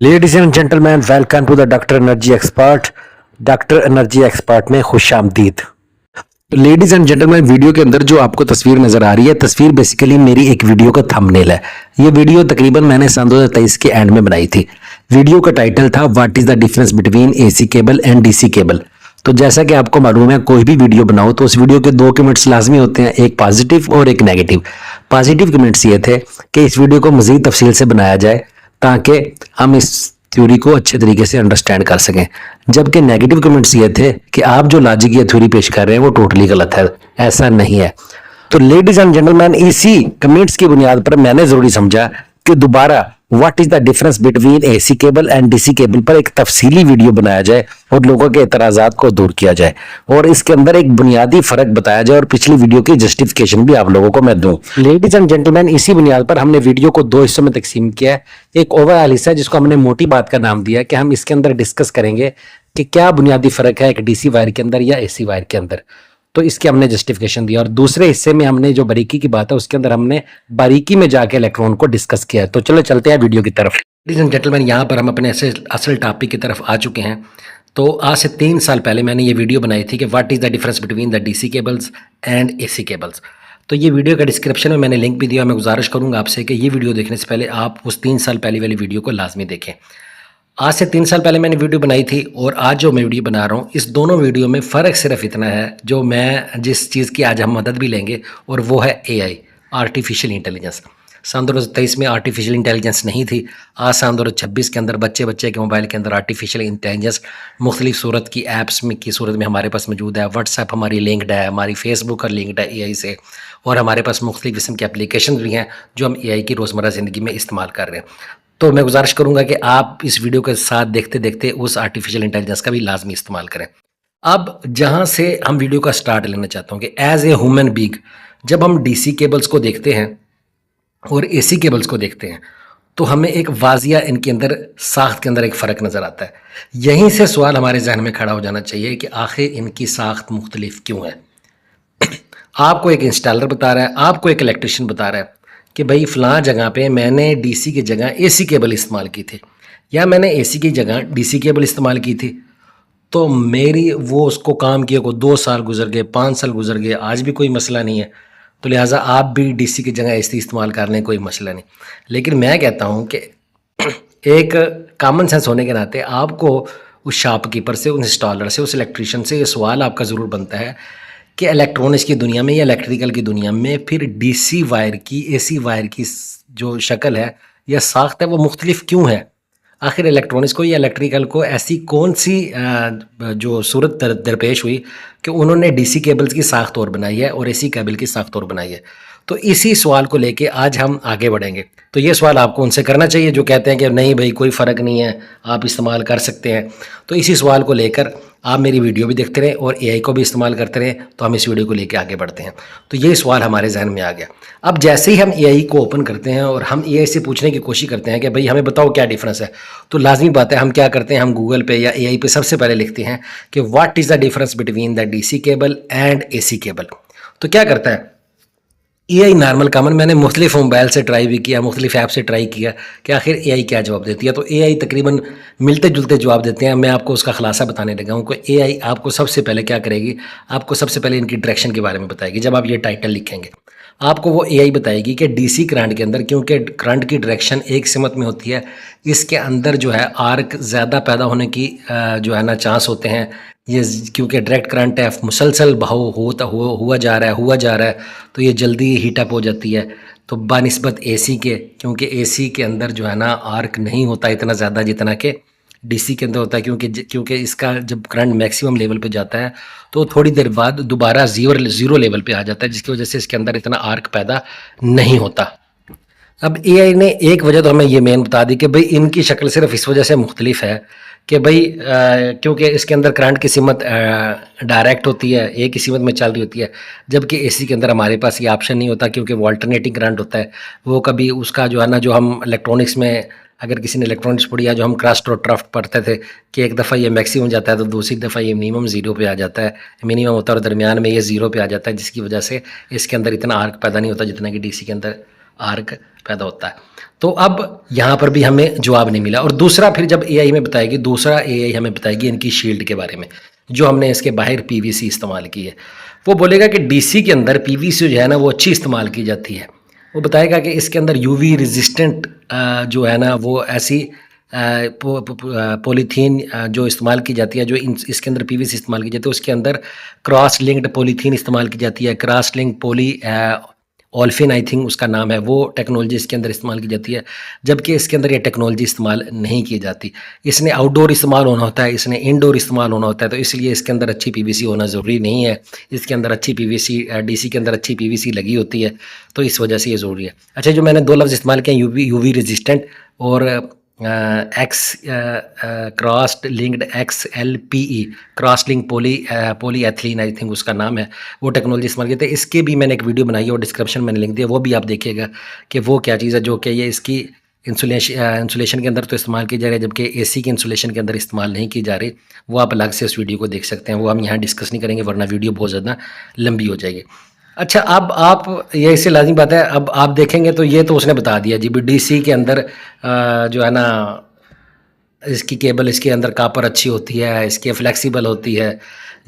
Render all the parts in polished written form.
Ladies and gentleman, welcome to the doctor energy expert. Doctor energy expert में खुश आमदीद। तो लेडीज एंड जेंटलमैन, वीडियो के अंदर जो आपको तस्वीर नजर आ रही है, तस्वीर बेसिकली मेरी एक वीडियो का थंबनेल है। ये वीडियो तकरीबन मैंने सन 2023 के एंड में बनाई थी। वीडियो का टाइटल था what is the difference between AC cable and DC cable. तो जैसा कि आपको मालूम है, कोई भी वीडियो बनाओ तो उस वीडियो के दो कमेंट्स लाजमी होते हैं, एक पॉजिटिव और एक नेगेटिव। पॉजिटिव कमेंट्स ये थे कि इस वीडियो को मजीद तफसील से बनाया जाए ताकि हम इस थ्योरी को अच्छे तरीके से अंडरस्टैंड कर सकें। जबकि नेगेटिव कमेंट्स ये थे कि आप जो लॉजिक या थ्योरी पेश कर रहे हैं वो टोटली गलत है, ऐसा नहीं है। तो लेडीज एंड जेंटलमैन, इसी कमेंट्स की बुनियाद पर मैंने जरूरी समझा कि दोबारा what is the difference between AC cable and DC cable पर एक तफसीली वीडियो बनाया जाए और लोगों के एतराजात को दूर किया जाए और इसके अंदर एक बुनियादी फर्क बताया जाए और पिछली वीडियो की जस्टिफिकेशन भी आप लोगों को मैं दूं। लेडीज एंड जेंटलमैन, इसी बुनियाद पर हमने वीडियो को दो हिस्सों में तकसीम किया है। एक ओवरऑल हिस्सा जिसको हमने मोटी बात का नाम दिया कि हम इसके अंदर डिस्कस करेंगे कि क्या बुनियादी फर्क है एक डीसी वायर के अंदर या एसी वायर के अंदर। तो इसके हमने जस्टिफिकेशन दिया और दूसरे हिस्से में हमने जो बारीकी की बात है उसके अंदर हमने बारीकी में जाके इलेक्ट्रॉन को डिस्कस किया है। तो चलो चलते हैं वीडियो की तरफ। लेडीज एंड जेंटलमैन, यहाँ पर हम अपने असल टॉपिक की तरफ आ चुके हैं। तो आज से 3 साल पहले मैंने ये वीडियो बनाई थी कि what is the difference between the DC cables and AC cables. तो ये वीडियो का डिस्क्रिप्शन में मैंने लिंक भी दिया। मैं गुजारिश करूँगा आपसे कि ये वीडियो देखने से पहले आप उस 3 साल पहले वाली वीडियो को लाजमी देखें। आज से 3 साल पहले मैंने वीडियो बनाई थी और आज जो मैं वीडियो बना रहा हूँ, इस दोनों वीडियो में फ़र्क सिर्फ इतना है, जो मैं जिस चीज़ की आज हम मदद भी लेंगे और वो है एआई, आर्टिफिशियल इंटेलिजेंस। सन 2023 में आर्टिफिशियल इंटेलिजेंस नहीं थी। आज सन 2026 के अंदर बच्चे के मोबाइल के अंदर आर्टिफिशियल इंटेलिजेंस मुख्तलिफ सूरत की ऐप्स में की सूरत में हमारे पास मौजूद है। व्हाट्सएप हमारी लिंक्ड है, हमारी फेसबुक और लिंक्ड है एआई से, और हमारे पास मुख्तलिफ किस्म की एप्लीकेशन भी हैं जो हम एआई की रोज़मर्रा ज़िंदगी में इस्तेमाल कर रहे हैं। तो मैं गुजारिश करूंगा कि आप इस वीडियो के साथ देखते देखते उस आर्टिफिशियल इंटेलिजेंस का भी लाजमी इस्तेमाल करें। अब जहां से हम वीडियो का स्टार्ट लेना चाहता हूं कि एज ए ह्यूमन बीइंग जब हम डीसी केबल्स को देखते हैं और एसी केबल्स को देखते हैं तो हमें एक वाजिया इनके अंदर साख्त के अंदर एक फ़र्क नज़र आता है। यहीं से सवाल हमारे जहन में खड़ा हो जाना चाहिए कि आखिर इनकी साख्त मुख्तलिफ क्यों है। आपको एक इंस्टॉलर बता रहा है, आपको एक इलेक्ट्रिशियन बता रहा है कि भाई फ़लाँ जगह पे मैंने डीसी की जगह एसी केबल इस्तेमाल की थी या मैंने एसी की जगह डीसी केबल इस्तेमाल की थी, तो मेरी वो उसको काम किए को 2 साल गुजर गए, 5 साल गुजर गए, आज भी कोई मसला नहीं है। तो लिहाजा आप भी डीसी की जगह एसी इस्तेमाल कर लें, कोई मसला नहीं। लेकिन मैं कहता हूँ कि एक कॉमन सेंस होने के नाते आपको उस शॉपकीपर से, उस इंस्टॉलर से, उस इलेक्ट्रिशियन से ये सवाल आपका ज़रूर बनता है कि इलेक्ट्रॉनिक्स की दुनिया में या इलेक्ट्रिकल की दुनिया में फिर डीसी वायर की, एसी वायर की जो शक्ल है या साख्त है वो मुख्तलिफ क्यों है। आखिर इलेक्ट्रॉनिक्स को या इलेक्ट्रिकल को ऐसी कौन सी जो सूरत दरपेश हुई कि उन्होंने डीसी केबल्स की साख्त और बनाई है और एसी केबल की साख्त और बनाई है। तो इसी सवाल को लेके आज हम आगे बढ़ेंगे। तो ये सवाल आपको उनसे करना चाहिए जो कहते हैं कि नहीं भाई कोई फ़र्क नहीं है, आप इस्तेमाल कर सकते हैं। तो इसी सवाल को लेकर आप मेरी वीडियो भी देखते रहें और एआई को भी इस्तेमाल करते रहें। तो हम इस वीडियो को लेकर आगे बढ़ते हैं। तो ये सवाल हमारे जहन में आ गया। अब जैसे ही हम एआई को ओपन करते हैं और हम एआई से पूछने की कोशिश करते हैं कि भाई हमें बताओ क्या डिफरेंस है, तो लाजमी बात है हम क्या करते हैं, हम गूगल पे या एआई पे सबसे पहले लिखते हैं कि what is the difference between the DC cable and AC cable. तो क्या करता है एआई नॉर्मल कॉमन, मैंने मुख्तलिफ मोबाइल से ट्राई भी किया, मुख्तलिफ ऐप से ट्राई किया कि आखिर एआई क्या जवाब देती है। तो एआई तकरीबन मिलते जुलते जवाब देते हैं। मैं आपको उसका खुलासा बताने लगा हूँ कि एआई आपको सबसे पहले क्या करेगी, आपको सबसे पहले इनकी डायरेक्शन के बारे में बताएगी। जब आप ये टाइटल लिखेंगे आपको वो एआई बताएगी कि डीसी करंट के अंदर, क्योंकि करंट की डायरेक्शन एक सिमत में होती है, इसके अंदर जो है आर्क ज़्यादा पैदा होने की जो है ना चांस होते हैं। ये क्योंकि डायरेक्ट करंट है, मुसलसल बहाव हुआ जा रहा है, तो ये जल्दी हीट अप हो जाती है। तो बानिस्बत एसी के, क्योंकि एसी के अंदर जो है ना आर्क नहीं होता इतना ज़्यादा जितना कि डीसी के अंदर होता है, क्योंकि इसका जब करंट मैक्सिमम लेवल पे जाता है तो थोड़ी देर बाद दोबारा ज़ीरो लेवल पे आ जाता है, जिसकी वजह से इसके अंदर इतना आर्क पैदा नहीं होता। अब एआई ने एक वजह तो हमें ये मेन बता दी कि भाई इनकी शक्ल सिर्फ इस वजह से मुख्तलिफ है कि भाई क्योंकि इसके अंदर करंट की सिमत डायरेक्ट होती है, एक ही सिमत में चल रही होती है, जबकि एसी के अंदर हमारे पास ये ऑप्शन नहीं होता, क्योंकि वो अल्टरनेटिंग करंट होता है। वो कभी उसका जो है ना, जो हम इलेक्ट्रॉनिक्स में, अगर किसी ने इलेक्ट्रॉनिक्स पढ़ी या जो हम क्रस्ट और ट्रफ्ट पढ़ते थे कि एक दफ़ा ये मैक्सिमम जाता है तो दूसरी दफ़ा ये मिनिमम ज़ीरो पे आ जाता है, मिनिमम होता है और दरमियान में ये ज़ीरो पे आ जाता है, जिसकी वजह से इसके अंदर इतना आर्क पैदा नहीं होता जितना कि डीसी के अंदर आर्क पैदा होता है। तो अब यहाँ पर भी हमें जवाब नहीं मिला। और दूसरा फिर जब एआई में बताएगी, दूसरा एआई हमें बताएगी इनकी शील्ड के बारे में, जो हमने इसके बाहर पीवीसी इस्तेमाल की है। वो बोलेगा कि डीसी के अंदर पीवीसी जो है ना वो अच्छी इस्तेमाल की जाती है। वो बताएगा कि इसके अंदर यूवी रेजिस्टेंट जो है ना वो ऐसी पॉलीथीन जो इस्तेमाल की जाती है, जो इसके अंदर पीवीसी इस्तेमाल की जाती है, उसके अंदर क्रॉस लिंक्ड पॉलीथीन इस्तेमाल की जाती है। Cross link polyolefin I think उसका नाम है, वो टेक्नोलॉजी इसके अंदर इस्तेमाल की जाती है, जबकि इसके अंदर ये टेक्नोलॉजी इस्तेमाल नहीं की जाती। इसने आउटडोर इस्तेमाल होना होता है, इसने इंडोर इस्तेमाल होना होता है, तो इसलिए इसके अंदर अच्छी पीवीसी होना ज़रूरी नहीं है। इसके अंदर अच्छी पीवीसी डीसी के अंदर अच्छी पीवीसी लगी होती है, तो इस वजह से ये ज़रूरी है। अच्छा, जो मैंने दो लफ्ज़ इस्तेमाल किए यूवी रेजिस्टेंट और X crossed linked XLPE, cross link polyethylene I think उसका नाम है, वो टेक्नोलॉजी इस्तेमाल की है। इसके भी मैंने एक वीडियो बनाई है और डिस्क्रिप्शन में लिंक दिया, वो भी आप देखिएगा कि वो क्या चीज़ है, जो कि ये इसकी इंसुलेशन के अंदर तो इस्तेमाल की जा रही है, जबकि एसी के इंसुलेशन के अंदर इस्तेमाल नहीं की जा रही। वो आप अलग से उस वीडियो को देख सकते हैं, वो हम यहाँ डिस्कस नहीं करेंगे वरना वीडियो बहुत ज़्यादा लंबी हो जाएगी। अच्छा, अब आप ये इससे लाज़मी बात है, अब आप देखेंगे तो ये तो उसने बता दिया जी, डीसी के अंदर जो है ना इसकी केबल इसके अंदर कापर अच्छी होती है, इसके फ्लेक्सिबल होती है,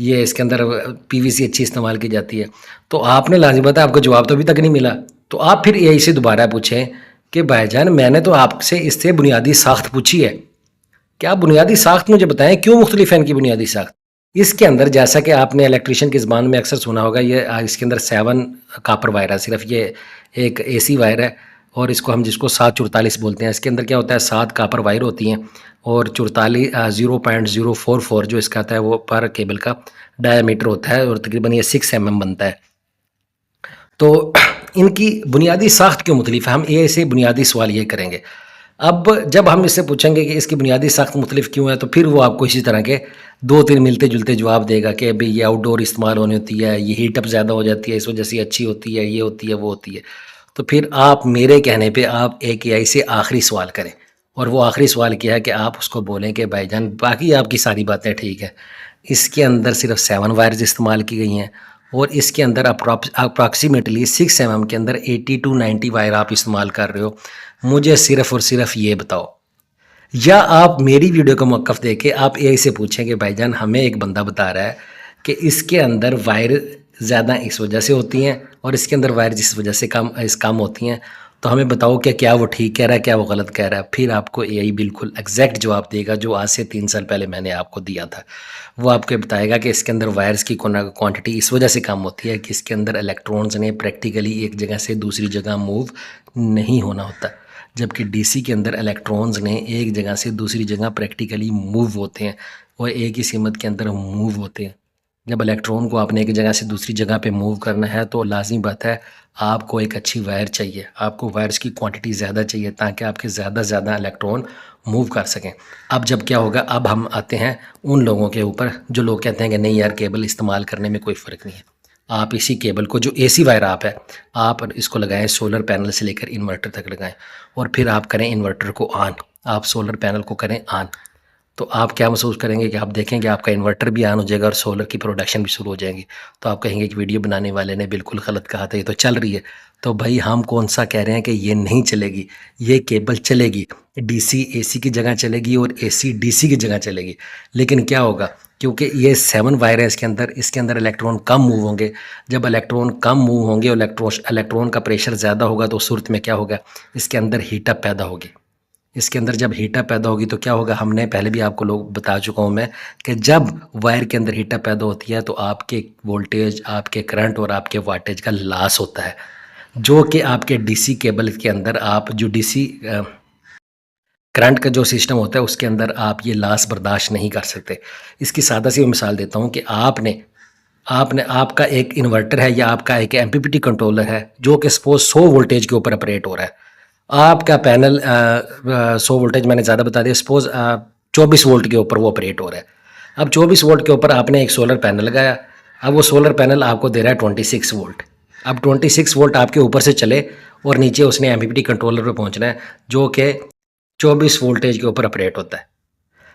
ये इसके अंदर पीवीसी अच्छी इस्तेमाल की जाती है। तो आपने लाज़मी बात है, आपको जवाब तो अभी तक नहीं मिला। तो आप फिर यही से दोबारा पूछें कि भाईजान मैंने तो आपसे इससे बुनियादी साख्त पूछी है, क्या आप बुनियादी साख्त मुझे बताएं, क्यों मुख्तलिफ है इनकी बुनियादी साख्त। इसके अंदर जैसा कि आपने इलेक्ट्रिशियन की ज़बान में अक्सर सुना होगा, ये इसके अंदर 7 कापर वायर है, सिर्फ ये एक एसी वायर है, और इसको हम जिसको 744 बोलते हैं। इसके अंदर क्या होता है, 7 कापर वायर होती हैं और 44 0.044 जो इसका आता है वो पर केबल का डायमीटर होता है, और तकरीबन ये 6 mm बनता है। तो इनकी बुनियादी साख्त क्यों मुख्तलिफ है, हम ये से बुनियादी सवाल ये करेंगे। अब जब हम इससे पूछेंगे कि इसकी बुनियादी साख्त मुख्तलिफ क्यों है, तो फिर वो आपको इसी तरह के 2-3 मिलते जुलते जवाब देगा कि भाई ये आउटडोर इस्तेमाल होनी होती है, ये हीटअप ज़्यादा हो जाती है, इस वजह से अच्छी होती है, ये होती है, वो होती है। तो फिर आप मेरे कहने पे आप एक एआई से आखिरी सवाल करें, और वो आखिरी सवाल क्या है कि आप उसको बोलें कि भाईजान बाकी आपकी सारी बातें ठीक है, इसके अंदर सिर्फ 7 वायर्स इस्तेमाल की गई हैं, और इसके अंदर अप्रॉक्सीमेटली 6 mm के अंदर 80 to 90 वायर आप इस्तेमाल कर रहे हो। मुझे सिर्फ और सिर्फ ये बताओ, या आप मेरी वीडियो का मौक़िफ़ देके आप एआई से पूछें कि भाईजान हमें एक बंदा बता रहा है कि इसके अंदर वायर ज़्यादा इस वजह से होती हैं और इसके अंदर वायर जिस वजह से कम होती हैं, तो हमें बताओ कि क्या वो ठीक कह रहा है, क्या वो गलत कह रहा है। फिर आपको एआई बिल्कुल एग्जैक्ट जवाब देगा, जो आज से 3 साल पहले मैंने आपको दिया था। वो आपको बताएगा कि इसके अंदर वायर्स की क्वांटिटी इस वजह से कम होती है कि इसके अंदर इलेक्ट्रॉन्स ने प्रैक्टिकली एक जगह से दूसरी जगह मूव नहीं होना होता, जबकि डीसी के अंदर इलेक्ट्रॉन्स ने एक जगह से दूसरी जगह प्रैक्टिकली मूव होते हैं और एक ही सीमत के अंदर मूव होते हैं। जब इलेक्ट्रॉन को आपने एक जगह से दूसरी जगह पे मूव करना है तो लाजमी बात है आपको एक अच्छी वायर चाहिए, आपको वायर्स की क्वांटिटी ज़्यादा चाहिए ताकि आपके ज़्यादा से ज़्यादा इलेक्ट्रॉन मूव कर सकें। अब जब क्या होगा, अब हम आते हैं उन लोगों के ऊपर जो लोग कहते हैं कि नहीं यार केबल इस्तेमाल करने में कोई फ़र्क नहीं है। आप इसी केबल को, जो एसी वायर आप है, आप इसको लगाएं सोलर पैनल से लेकर इन्वर्टर तक लगाएं, और फिर आप करें इन्वर्टर को ऑन, आप सोलर पैनल को करें ऑन। तो आप क्या महसूस करेंगे कि आप देखेंगे आपका इन्वर्टर भी ऑन हो जाएगा और सोलर की प्रोडक्शन भी शुरू हो जाएगी। तो आप कहेंगे कि वीडियो बनाने वाले ने बिल्कुल गलत कहा था, ये तो चल रही है। तो भाई हम कौन सा कह रहे हैं कि ये नहीं चलेगी, ये केबल चलेगी, डीसी एसी की जगह चलेगी और एसी डीसी की जगह चलेगी। लेकिन क्या होगा, क्योंकि ये 7 वायर है इसके अंदर इलेक्ट्रॉन कम मूव होंगे। जब इलेक्ट्रॉन कम मूव होंगे और इलेक्ट्रॉन का प्रेशर ज़्यादा होगा तो उस सूरत में क्या होगा, इसके अंदर हीटअप पैदा होगी। इसके अंदर जब हीटअप पैदा होगी तो क्या होगा, हमने पहले भी आपको लोग बता चुका हूँ मैं कि जब वायर के अंदर हीटअप पैदा होती है तो आपके वोल्टेज, आपके करंट और आपके वाटेज का लॉस होता है, जो कि आपके डीसी केबल के अंदर आप जो डीसी करंट का जो सिस्टम होता है उसके अंदर आप ये लॉस बर्दाश्त नहीं कर सकते। इसकी सादा सी मिसाल देता हूँ कि आपका एक इन्वर्टर है या आपका एक एमपीपीटी कंट्रोलर है जो कि सपोज 100 वोल्टेज के ऊपर ऑपरेट हो रहा है। आपका पैनल 100 वोल्टेज मैंने ज़्यादा बता दिया, सपोज 24 वोल्ट के ऊपर वो ऑपरेट हो रहा है। अब 24 वोल्ट के ऊपर आपने एक सोलर पैनल लगाया, अब वो सोलर पैनल आपको दे रहा है 26 वोल्ट। अब 26 वोल्ट आपके ऊपर से चले और नीचे उसने एमपीपीटी कंट्रोलर पे पहुंचना है जो कि 24 वोल्टेज के ऊपर ऑपरेट होता है।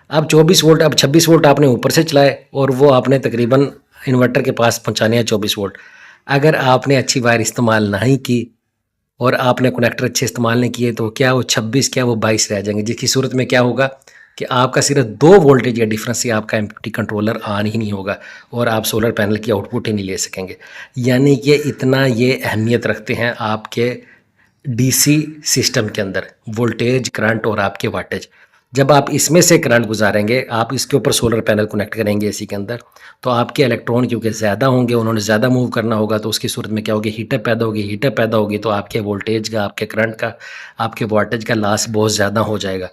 अब 24 वोल्ट, अब 26 वोल्ट आपने ऊपर से चलाए और वो आपने तकरीबन इन्वर्टर के पास पहुँचाने हैं 24 वोल्ट। अगर आपने अच्छी वायर इस्तेमाल नहीं की और आपने कनेक्टर अच्छे इस्तेमाल नहीं किए तो क्या वो 26 क्या वो 22 रह जाएंगे, जिसकी सूरत में क्या होगा कि आपका सिर्फ 2 वोल्टेज का डिफरेंस से आपका एमपीपीटी कंट्रोलर ऑन ही नहीं होगा और आप सोलर पैनल की आउटपुट ही नहीं ले सकेंगे। यानी कि इतना ये अहमियत रखते हैं आपके डीसी सिस्टम के अंदर वोल्टेज, करंट और आपके वाटेज। जब आप इसमें से करंट गुजारेंगे, आप इसके ऊपर सोलर पैनल कनेक्ट करेंगे एसी के अंदर, तो आपके इलेक्ट्रॉन क्योंकि ज़्यादा होंगे, उन्होंने ज़्यादा मूव करना होगा, तो उसकी सूरत में क्या होगी, हीटअप पैदा होगी। हीटअप पैदा होगी तो आपके वोल्टेज का, आपके करंट का, आपके वाटेज का लॉस बहुत ज़्यादा हो जाएगा।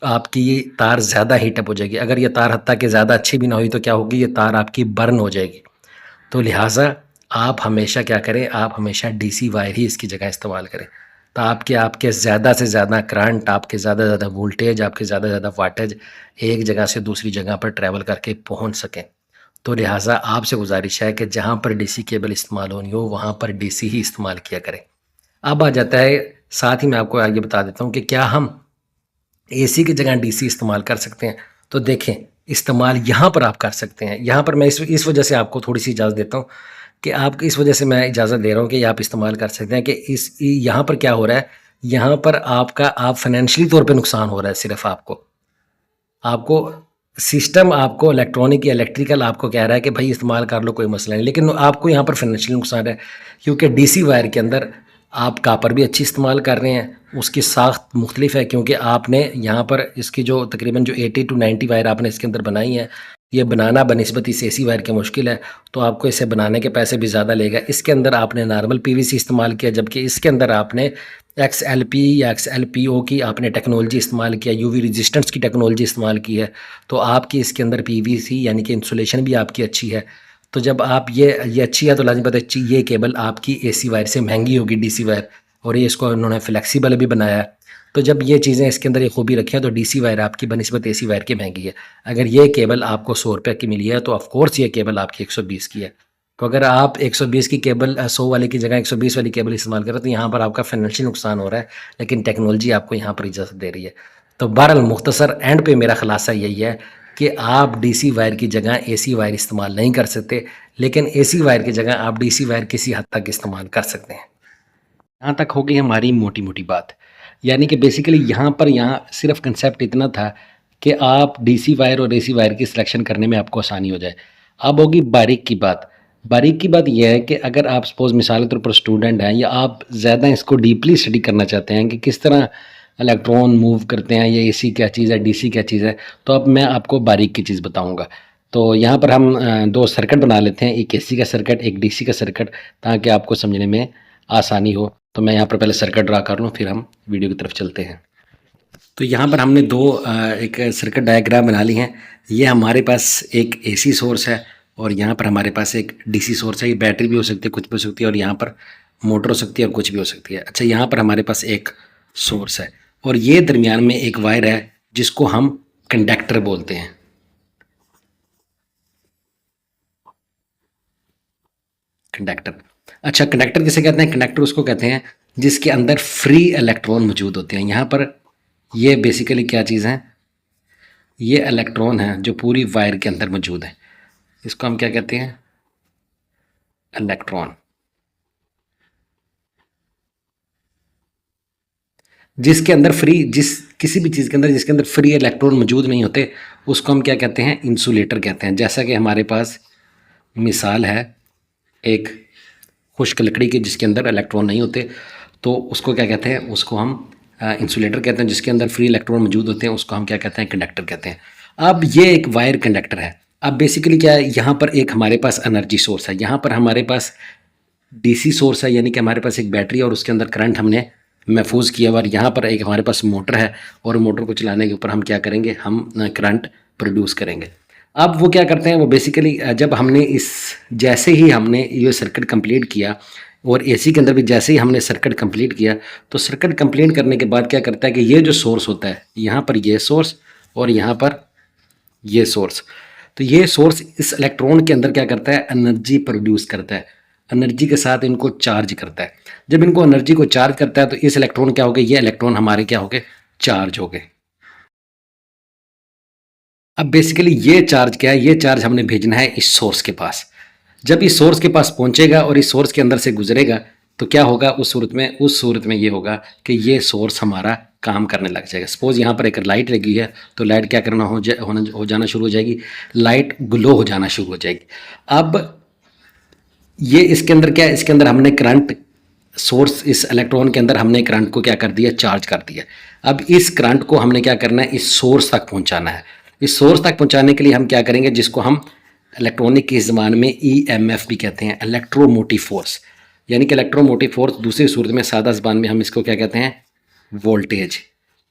आपकी ये तार ज़्यादा हीटअप हो जाएगी। अगर ये तार हत्ता कि ज़्यादा अच्छी भी ना हुई तो क्या होगी, ये तार आपकी बर्न हो जाएगी। तो लिहाजा आप हमेशा क्या करें, आप हमेशा डीसी वायर ही इसकी जगह इस्तेमाल करें, तो आपके आपके ज़्यादा से ज़्यादा करंट, आपके ज़्यादा से ज़्यादा वोल्टेज, आपके ज़्यादा से ज़्यादा वाटेज एक जगह से दूसरी जगह पर ट्रैवल करके पहुंच सकें। तो लिहाजा आपसे गुजारिश है कि जहां पर डीसी केबल इस्तेमाल होनी हो वहां पर डीसी ही इस्तेमाल किया करें। अब आ जाता है, साथ ही मैं आपको आगे बता देता हूं कि क्या हम एसी की जगह डीसी इस्तेमाल कर सकते हैं। तो देखें, इस्तेमाल यहाँ पर आप कर सकते हैं। यहाँ पर मैं इस वजह से आपको थोड़ी सी इजाज़त देता हूँ कि आप, इस वजह से मैं इजाज़त दे रहा हूँ कि आप इस्तेमाल कर सकते हैं कि इस यहाँ पर क्या हो रहा है, यहाँ पर आपका आप फाइनेंशियली तौर पे नुकसान हो रहा है। सिर्फ आपको आपको सिस्टम, आपको इलेक्ट्रॉनिक या इलेक्ट्रिकल आपको कह रहा है कि भाई इस्तेमाल कर लो, कोई मसला नहीं, लेकिन आपको यहाँ पर फाइनेंशियल नुकसान है क्योंकि डीसी वायर के अंदर आप कापर भी अच्छी इस्तेमाल कर रहे हैं, उसकी साख्त मुख्तलिफ है क्योंकि आपने यहाँ पर इसकी जो तकरीबन जो 80 to 90 वायर आपने इसके अंदर बनाई है, ये बनाना बनिस्बत इस एसी वायर के मुश्किल है, तो आपको इसे बनाने के पैसे भी ज़्यादा लेगा। इसके अंदर आपने नॉर्मल पीवीसी इस्तेमाल किया, जबकि इसके अंदर आपने XLP या XLPO की आपने टेक्नोलॉजी इस्तेमाल किया, यूवी रेजिस्टेंस की टेक्नोलॉजी इस्तेमाल की है, तो आपकी इसके अंदर पीवीसी यानी कि इंसुलेशन भी आपकी अच्छी है। तो जब आप ये अच्छी है तो लाजमी बात है अच्छी, ये केबल आपकी एसी वायर से महंगी होगी, डीसी वायर, और ये इसको उन्होंने फ्लेक्सिबल भी बनाया है। तो जब ये चीज़ें इसके अंदर ये खूबी रखी है तो डीसी वायर आपकी बनिस्बत एसी वायर की महंगी है। अगर ये केबल आपको 100 रुपये की मिली है तो ऑफकोर्स ये केबल आपकी 120 की है। तो अगर आप 120 की केबल 100 वाले की जगह 120 वाली केबल इस्तेमाल करें तो यहाँ पर आपका फाइनेंशियल नुकसान हो रहा है, लेकिन टेक्नोलॉजी आपको यहाँ पर इजाज़त दे रही है। तो बहरहाल मुख्तसर एंड पे मेरा खुलासा यही है कि आप डीसी वायर की जगह एसी वायर इस्तेमाल नहीं कर सकते, लेकिन एसी वायर की जगह आप डीसी वायर किसी हद तक इस्तेमाल कर सकते हैं। यहाँ तक हो गई हमारी मोटी मोटी बात। यानी कि बेसिकली यहाँ सिर्फ कंसेप्ट इतना था कि आप डीसी वायर और एसी वायर की सिलेक्शन करने में आपको आसानी हो जाए। अब होगी बारीक की बात। बारीक की बात यह है कि अगर आप सपोज मिसाल के तौर पर स्टूडेंट हैं या आप ज़्यादा इसको डीपली स्टडी करना चाहते हैं कि किस तरह इलेक्ट्रॉन मूव करते हैं, या एसी क्या चीज़ है, डीसी क्या चीज़ है, तो अब मैं आपको बारीक की चीज़ बताऊँगा। तो यहाँ पर हम दो सर्किट बना लेते हैं, एक एसी का सर्किट, एक डीसी का सर्किट, ताकि आपको समझने में आसानी हो। तो मैं यहाँ पर पहले सर्किट ड्रा कर लूँ, फिर हम वीडियो की तरफ चलते हैं। तो यहाँ पर हमने एक सर्किट डायग्राम बना ली हैं। ये हमारे पास एक एसी सोर्स है और यहाँ पर हमारे पास एक डीसी सोर्स है। ये बैटरी भी हो सकती है, कुछ भी हो सकती है, और यहाँ पर मोटर हो सकती है और कुछ भी हो सकती है। अच्छा, यहाँ पर हमारे पास एक सोर्स है और ये दरमियान में एक वायर है जिसको हम कंडक्टर बोलते हैं। कंडक्टर, अच्छा कंडक्टर किसे कहते हैं? कंडक्टर उसको कहते हैं जिसके अंदर फ्री इलेक्ट्रॉन मौजूद होते हैं। यहाँ पर ये बेसिकली क्या चीज़ है, ये इलेक्ट्रॉन है जो पूरी वायर के अंदर मौजूद है। इसको हम क्या कहते हैं? इलेक्ट्रॉन। जिसके अंदर फ्री, किसी भी चीज़ के अंदर जिसके अंदर फ्री इलेक्ट्रॉन मौजूद नहीं होते उसको हम क्या कहते हैं? इंसुलेटर कहते हैं। जैसा कि हमारे पास मिसाल है एक खुश्क लकड़ी की जिसके अंदर इलेक्ट्रॉन नहीं होते, तो उसको क्या कहते हैं? उसको हम इंसुलेटर कहते हैं। जिसके अंदर फ्री इलेक्ट्रॉन मौजूद होते हैं उसको हम क्या कहते हैं? कंडक्टर कहते हैं। अब ये एक वायर कंडक्टर है। अब बेसिकली क्या है, यहाँ पर एक हमारे पास एनर्जी सोर्स है, यहाँ पर हमारे पास डीसी सोर्स है, यानी कि हमारे पास एक बैटरी और उसके अंदर करंट हमने महफूज किया हुआ, और यहाँ पर एक हमारे पास मोटर है और मोटर को चलाने के ऊपर हम क्या करेंगे? हम करंट प्रोड्यूस करेंगे। अब वो क्या करते हैं, वो बेसिकली जब हमने जैसे ही हमने ये सर्किट कंप्लीट किया, और एसी के अंदर भी जैसे ही हमने सर्किट कंप्लीट किया, तो सर्किट कंप्लीट करने के बाद क्या करता है कि ये जो सोर्स होता है, यहाँ पर ये सोर्स और यहाँ पर ये सोर्स, तो ये सोर्स इस इलेक्ट्रॉन के अंदर क्या करता है? एनर्जी प्रोड्यूस करता है। एनर्जी के साथ इनको चार्ज करता है। जब इनको एनर्जी को चार्ज करता है तो इस इलेक्ट्रॉन क्या हो गए? ये इलेक्ट्रॉन हमारे क्या हो गए? चार्ज हो गए। अब बेसिकली ये चार्ज क्या है? ये चार्ज हमने भेजना है इस सोर्स के पास। जब इस सोर्स के पास पहुंचेगा और इस सोर्स के अंदर से गुजरेगा, तो क्या होगा उस सूरत में ये होगा कि ये सोर्स हमारा काम करने लग जाएगा। सपोज यहाँ पर एक लाइट लगी है तो लाइट क्या करना हो जाना शुरू हो जाएगी, लाइट ग्लो हो जाना शुरू हो जाएगी। अब ये इसके अंदर क्या है, इसके अंदर हमने करंट सोर्स, इस इलेक्ट्रॉन के अंदर हमने करंट को क्या कर दिया, चार्ज कर दिया। अब इस करंट को हमने क्या करना है, इस सोर्स तक पहुंचाना है। इस सोर्स तक पहुंचाने के लिए हम क्या करेंगे, जिसको हम इलेक्ट्रॉनिक की ज़बान में EMF भी कहते हैं, इलेक्ट्रोमोटिव फोर्स। यानी कि इलेक्ट्रोमोटिव फोर्स दूसरी सूरत में सादा ज़बान में हम इसको क्या कहते हैं, वोल्टेज।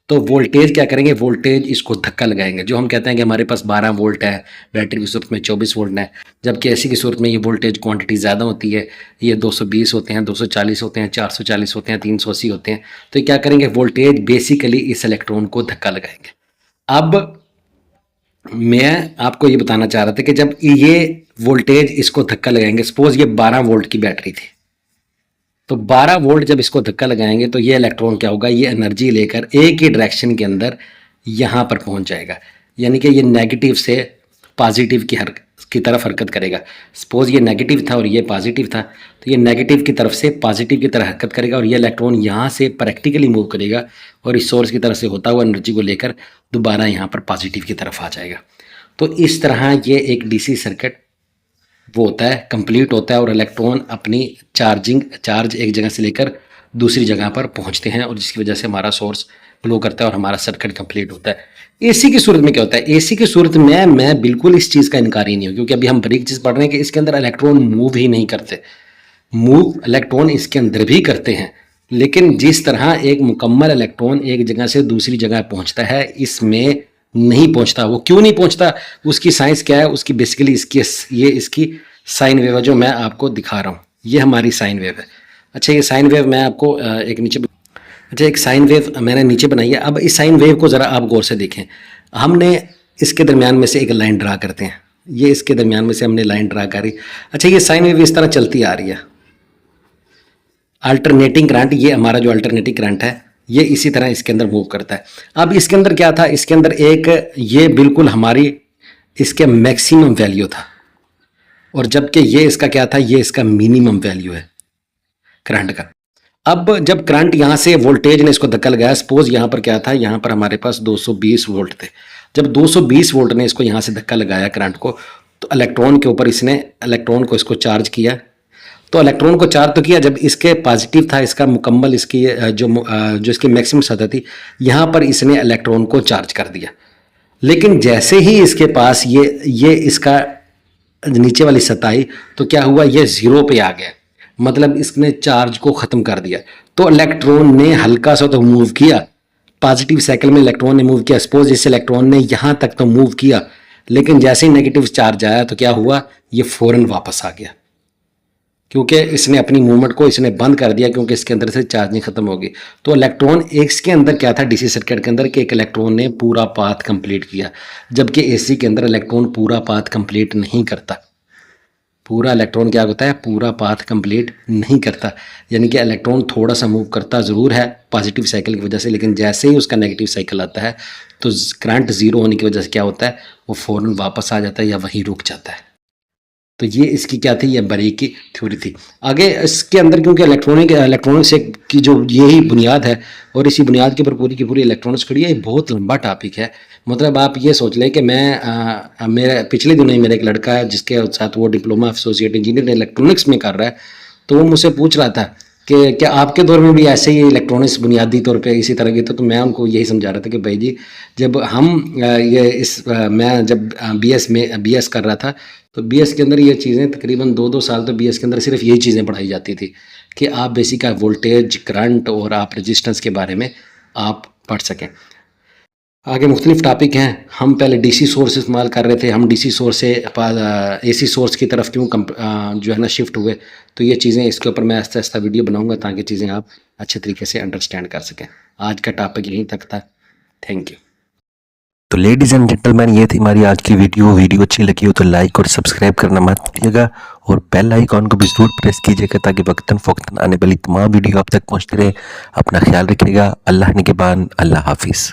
तो वोल्टेज क्या करेंगे, वोल्टेज इसको धक्का लगाएंगे। जो हम कहते हैं कि हमारे पास 12 वोल्ट है, बैटरी की सूरत में 24 वोल्ट है, जबकि ऐसी की सूरत में ये वोल्टेज क्वांटिटी ज़्यादा होती है, ये 220 होते हैं, 240 होते हैं, 440 होते हैं, 380 होते हैं। तो क्या करेंगे, वोल्टेज बेसिकली इस इलेक्ट्रॉन को धक्का लगाएंगे। अब मैं आपको ये बताना चाह रहा था कि जब ये वोल्टेज इसको धक्का लगाएंगे, सपोज ये 12 वोल्ट की बैटरी थी, तो 12 वोल्ट जब इसको धक्का लगाएंगे तो ये इलेक्ट्रॉन क्या होगा, ये एनर्जी लेकर एक ही डायरेक्शन के अंदर यहाँ पर पहुँच जाएगा। यानी कि ये नेगेटिव से पॉजिटिव की तरफ हरकत करेगा। सपोज ये नेगेटिव था और ये पॉजिटिव था, तो ये नेगेटिव की तरफ से पॉजिटिव की तरफ हरकत करेगा और ये इलेक्ट्रॉन यहाँ से प्रैक्टिकली मूव करेगा और इस सोर्स की तरफ से होता हुआ एनर्जी को लेकर दोबारा यहाँ पर पॉजिटिव की तरफ आ जाएगा। तो इस तरह ये एक DC सर्किट वो होता है, कंप्लीट होता है और इलेक्ट्रॉन अपनी चार्ज एक जगह से लेकर दूसरी जगह पर पहुंचते हैं और जिसकी वजह से हमारा सोर्स ग्लो करता है और हमारा सर्किट कंप्लीट होता है। AC की सूरत में क्या होता है, AC की सूरत में मैं बिल्कुल इस चीज़ का इनकार ही नहीं हूँ, क्योंकि अभी हम बारीक चीज़ पढ़ रहे हैं कि इसके अंदर इलेक्ट्रॉन मूव ही नहीं करते। मूव इलेक्ट्रॉन इसके अंदर भी करते हैं, लेकिन जिस तरह एक मुकम्मल इलेक्ट्रॉन एक जगह से दूसरी जगह पहुँचता है, इसमें नहीं पहुंचता। वो क्यों नहीं पहुंचता, उसकी साइंस क्या है, उसकी बेसिकली इसकी साइन वेव है जो मैं आपको दिखा रहा हूँ। ये हमारी साइन वेव है। अच्छा, ये साइन वेव मैं आपको एक साइन वेव मैंने नीचे बनाई है। अब इस साइन वेव को ज़रा आप गौर से देखें। हमने इसके दरमियान में से एक लाइन ड्रा करते हैं, ये इसके दरमियान में से हमने लाइन ड्रा करी। अच्छा, ये साइन वेव इस तरह चलती आ रही है। अल्टरनेटिंग करंट, ये हमारा जो अल्टरनेटिंग करंट है, ये इसी तरह इसके अंदर मूव करता है। अब इसके अंदर क्या था, इसके अंदर एक ये बिल्कुल हमारी इसके मैक्सिमम वैल्यू था और जबकि ये इसका क्या था, ये इसका मिनिमम वैल्यू है करंट का। अब जब करंट यहाँ से वोल्टेज ने इसको धक्का लगाया, सपोज यहाँ पर क्या था, यहाँ पर हमारे पास 220 वोल्ट थे। जब 220 वोल्ट ने इसको यहाँ से धक्का लगाया करंट को, तो इलेक्ट्रॉन के ऊपर इसने इलेक्ट्रॉन को इसको चार्ज किया। तो इलेक्ट्रॉन को चार्ज तो किया, जब इसके पॉजिटिव था, इसका मुकम्मल इसकी जो इसकी मैक्सिमम सतह थी, यहाँ पर इसने इलेक्ट्रॉन को चार्ज कर दिया। लेकिन जैसे ही इसके पास ये इसका नीचे वाली सतह आई, तो क्या हुआ, ये 0 पे आ गया, मतलब इसने चार्ज को ख़त्म कर दिया। तो इलेक्ट्रॉन ने हल्का सा तो मूव किया, पॉजिटिव साइकिल में इलेक्ट्रॉन ने मूव किया। सपोज इस इलेक्ट्रॉन ने यहाँ तक तो मूव किया, लेकिन जैसे ही नेगेटिव चार्ज आया तो क्या हुआ, ये फ़ौरन वापस आ गया, क्योंकि इसने अपनी मूवमेंट को इसने बंद कर दिया, क्योंकि इसके अंदर से चार्जिंग खत्म होगी। तो इलेक्ट्रॉन इसके अंदर क्या था, DC सर्किट के अंदर, कि एक इलेक्ट्रॉन ने पूरा पाथ कंप्लीट किया, जबकि AC के अंदर इलेक्ट्रॉन पूरा पाथ कंप्लीट नहीं करता। पूरा इलेक्ट्रॉन क्या होता है, पूरा पाथ कंप्लीट नहीं करता। यानी कि इलेक्ट्रॉन थोड़ा सा मूव करता ज़रूर है पॉजिटिव साइकिल की वजह से, लेकिन जैसे ही उसका नेगेटिव साइकिल आता है तो करंट 0 होने की वजह से क्या होता है, वो फ़ौरन वापस आ जाता है या वहीं रुक जाता है। तो ये इसकी क्या थी, ये बरीक की थ्योरी थी। आगे इसके अंदर क्योंकि इलेक्ट्रॉनिक्स की जो यही बुनियाद है और इसी बुनियाद के ऊपर पूरी की पूरी इलेक्ट्रॉनिक्स खड़ी है, ये बहुत लंबा टॉपिक है। मतलब आप ये सोच लें कि मैं मेरे पिछले दिनों ही मेरा एक लड़का है जिसके साथ वो डिप्लोमा एसोसिएट इंजीनियर इलेक्ट्रॉनिक्स में कर रहा है, तो वो मुझसे पूछ रहा था कि क्या आपके दौर में भी ऐसे ही इलेक्ट्रॉनिक्स बुनियादी तौर पे इसी तरह की? तो मैं उनको यही समझा रहा था कि भाई जी, जब हम मैं जब BS कर रहा था, तो BS के अंदर ये चीज़ें तकरीबन 2-2 साल तो BS के अंदर सिर्फ यही चीज़ें पढ़ाई जाती थी कि आप बेसिक वोल्टेज, करंट और आप रेजिस्टेंस के बारे में आप पढ़ सकें। आगे मुख्तलिफ टॉपिक हैं। हम पहले DC सोर्स इस्तेमाल कर रहे थे, हम DC सोर्स से AC सोर्स की तरफ क्यों जो है ना शिफ्ट हुए। तो ये चीज़ें इसके ऊपर मैं आहिस्ता आहिस्ता वीडियो बनाऊंगा ताकि चीज़ें आप अच्छे तरीके से अंडरस्टैंड कर सकें। आज का टॉपिक यहीं तक था। Thank you. तो लेडीज़ एंड जेंटलमैन, ये थी हमारी आज की वीडियो अच्छी लगी हो तो लाइक और सब्सक्राइब करना मत भूलिएगा और बेल आइकॉन को भी जरूर प्रेस कीजिएगा ताकि वक्तन फ़ौक्तन आने वाली तमाम वीडियो आप तक पहुंचती रहे। अपना ख्याल रखिएगा। अल्लाह निगहबान। अल्लाह हाफिज़।